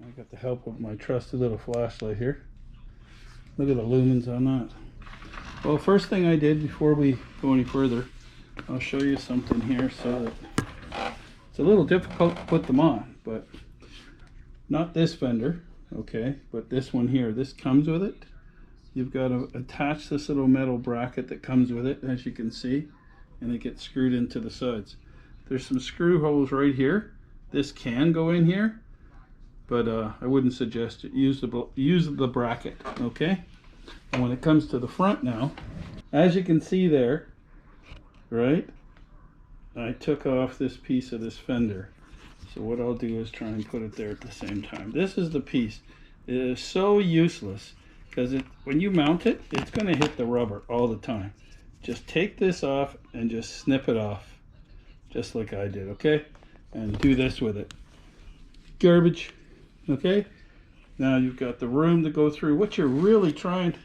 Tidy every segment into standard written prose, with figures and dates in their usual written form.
I got the help of my trusty little flashlight here. Look at the lumens on that. Well, first thing I did before we go any further, I'll show you something here so that it's a little difficult to put them on, but not this fender, okay, but this one here. This comes with it. You've got to attach this little metal bracket that comes with it, as you can see, and it gets screwed into the sides. There's some screw holes right here. This can go in here, but I wouldn't suggest it. Use the bracket, okay? And when it comes to the front now, as you can see there, right, I took off this piece of this fender. So what I'll do is try and put it there at the same time. This is the piece. It is so useless because when you mount it, it's going to hit the rubber all the time. Just take this off and just snip it off, just like I did, okay? And do this with it. Garbage, okay? Now you've got the room to go through. What you're really trying to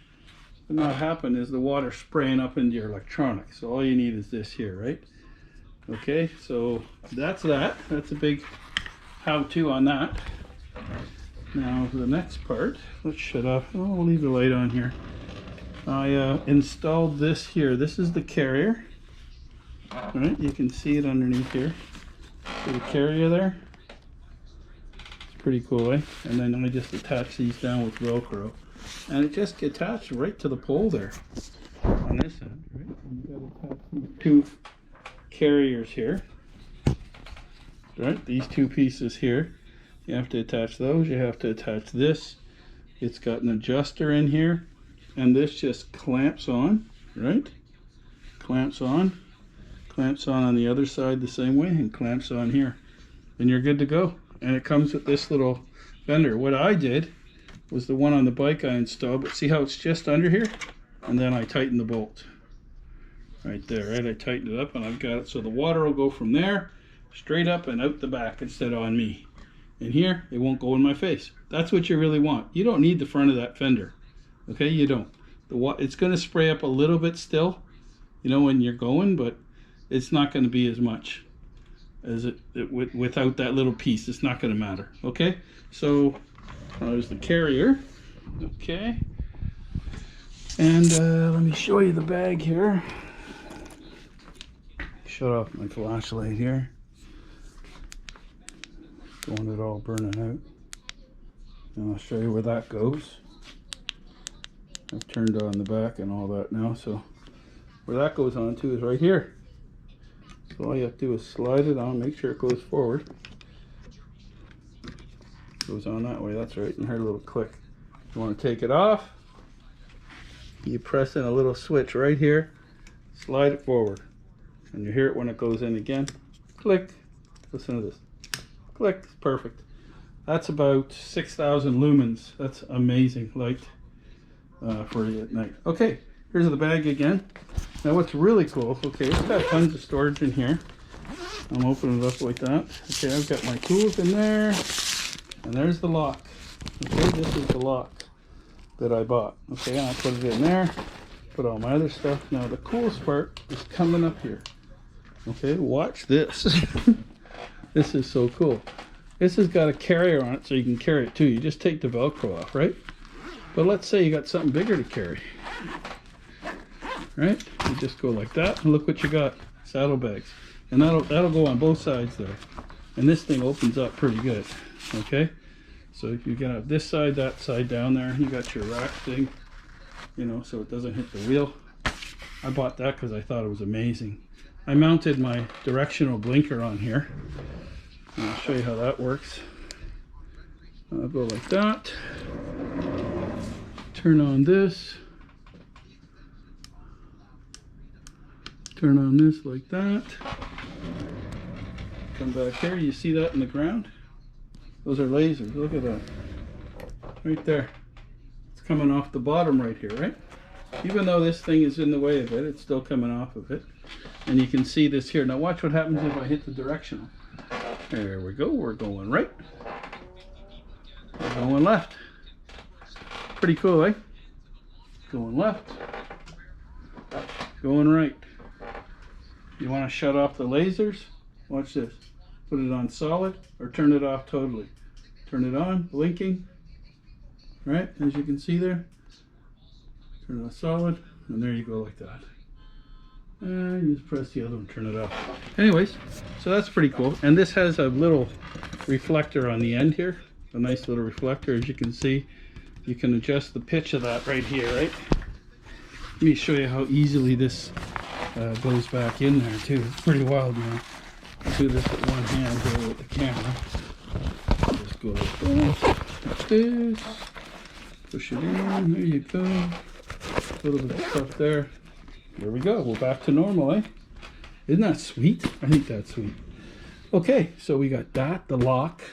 not happen is the water spraying up into your electronics. So all you need is this here, right? Okay, so that's that. That's a big how-to on that. Now the next part, let's shut off. Oh, we'll leave the light on here. I installed this here. This is the carrier. All right, you can see it underneath here. See the carrier there? It's pretty cool, eh? And then I just attach these down with Velcro. And it just gets attached right to the pole there on this end, right? And you got to attach these two carriers here, right? These two pieces here. You have to attach those. You have to attach this. It's got an adjuster in here, and this just clamps on, right? Clamps on the other side the same way, and clamps on here. And you're good to go. And it comes with this little fender. What I did was the one on the bike I installed, but see how it's just under here? And then I tighten the bolt. Right there, right? I tightened it up and I've got it so the water will go from there straight up and out the back instead of on me. And here, it won't go in my face. That's what you really want. You don't need the front of that fender. Okay, you don't. It's going to spray up a little bit still, you know, when you're going, but it's not going to be as much as without that little piece. It's not going to matter. Okay, so there's the carrier. Okay, and let me show you the bag here. Shut off my flashlight here. Don't want it all burning out. And I'll show you where that goes. I've turned on the back and all that now, so where that goes on to is right here. So all you have to do is slide it on, make sure it goes forward. Goes on that way, that's right, and heard a little click. You want to take it off, you press in a little switch right here, slide it forward. And you hear it when it goes in again. Click. Listen to this. Click. Perfect. That's about 6,000 lumens. That's amazing light for you at night. Okay, here's the bag again. Now what's really cool, okay, it's got tons of storage in here. I'm opening it up like that. Okay, I've got my tools in there. And there's the lock. Okay, this is the lock that I bought. Okay, and I put it in there. Put all my other stuff. Now the coolest part is coming up here. Okay, watch this. This is so cool. This has got a carrier on it so you can carry it too. You just take the Velcro off, right? But let's say you got something bigger to carry. Right? You just go like that and look what you got. Saddlebags. And that'll go on both sides there. And this thing opens up pretty good. Okay? So if you get this side, that side down there, you got your rack thing, you know, so it doesn't hit the wheel. I bought that because I thought it was amazing. I mounted my directional blinker on here. I'll show you how that works. I'll go like that. Turn on this. Turn on this like that. Come back here. You see that in the ground? Those are lasers. Look at that. Right there. It's coming off the bottom right here, right? Even though this thing is in the way of it, it's still coming off of it. And you can see this here. Now watch what happens if I hit the directional. There we go. We're going right. We're going left. Pretty cool, eh? Going left. Going right. You want to shut off the lasers? Watch this. Put it on solid or turn it off totally. Turn it on, blinking. Right, as you can see there. Turn it on solid, and there you go like that. And you just press the other one, turn it up. Anyways, so that's pretty cool. And this has a little reflector on the end here. A nice little reflector. As you can see, you can adjust the pitch of that right here, right? Let me show you how easily this goes back in there too. It's pretty wild, man. I'll do this with one hand here with the camera. Just go like this. Push it in, there you go. A little bit of stuff there. There we go, we're back to normal, eh? Isn't that sweet? I think that's sweet. Okay, so we got that, the lock,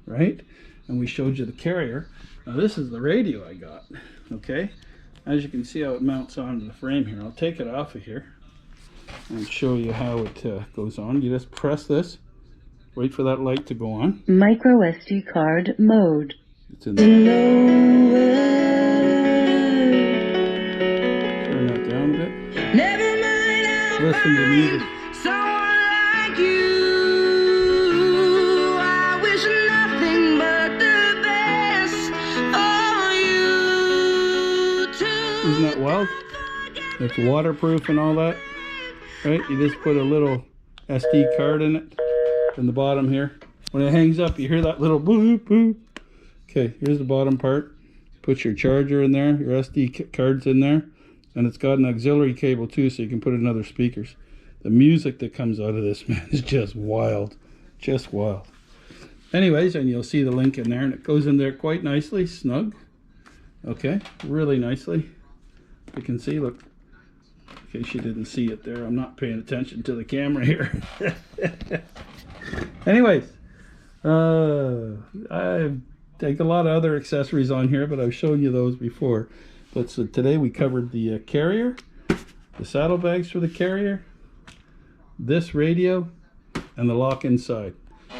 right? And we showed you the carrier. Now this is the radio I got, okay? As you can see how it mounts onto the frame here. I'll take it off of here and show you how it goes on. You just press this, wait for that light to go on. Micro SD card mode. It's in there. Turn that down a bit. Never mind, Listen to music. someone like you. I wish nothing but the best for you too. Isn't that wild? It's waterproof and all that, right? You just put a little SD card in it, in the bottom here. When it hangs up, you hear that little boop boop. Okay, here's the bottom part. Put your charger in there, your SD cards in there, and it's got an auxiliary cable too, so you can put in other speakers. The music that comes out of this, man, is just wild. Just wild. Anyways, and you'll see the link in there, and it goes in there quite nicely, snug. Okay, really nicely. You can see, look, in case you didn't see it there, I'm not paying attention to the camera here. Anyways, I take a lot of other accessories on here, but I've shown you those before. But so today we covered the carrier, the saddlebags for the carrier, this radio, and the lock inside.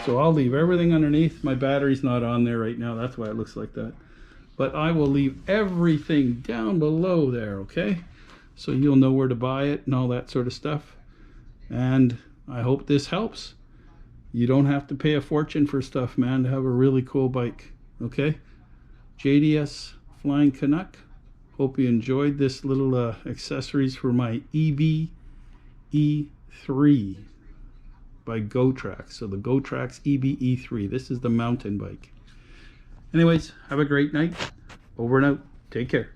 So I'll leave everything underneath. My battery's not on there right now, that's why it looks like that. But I will leave everything down below there, okay? So you'll know where to buy it and all that sort of stuff. And I hope this helps. You don't have to pay a fortune for stuff, man, to have a really cool bike, okay? JDS Flying Canuck. Hope you enjoyed this little accessories for my EBE3 by Gotrax. So the Gotrax EBE3. This is the mountain bike. Anyways, have a great night. Over and out. Take care.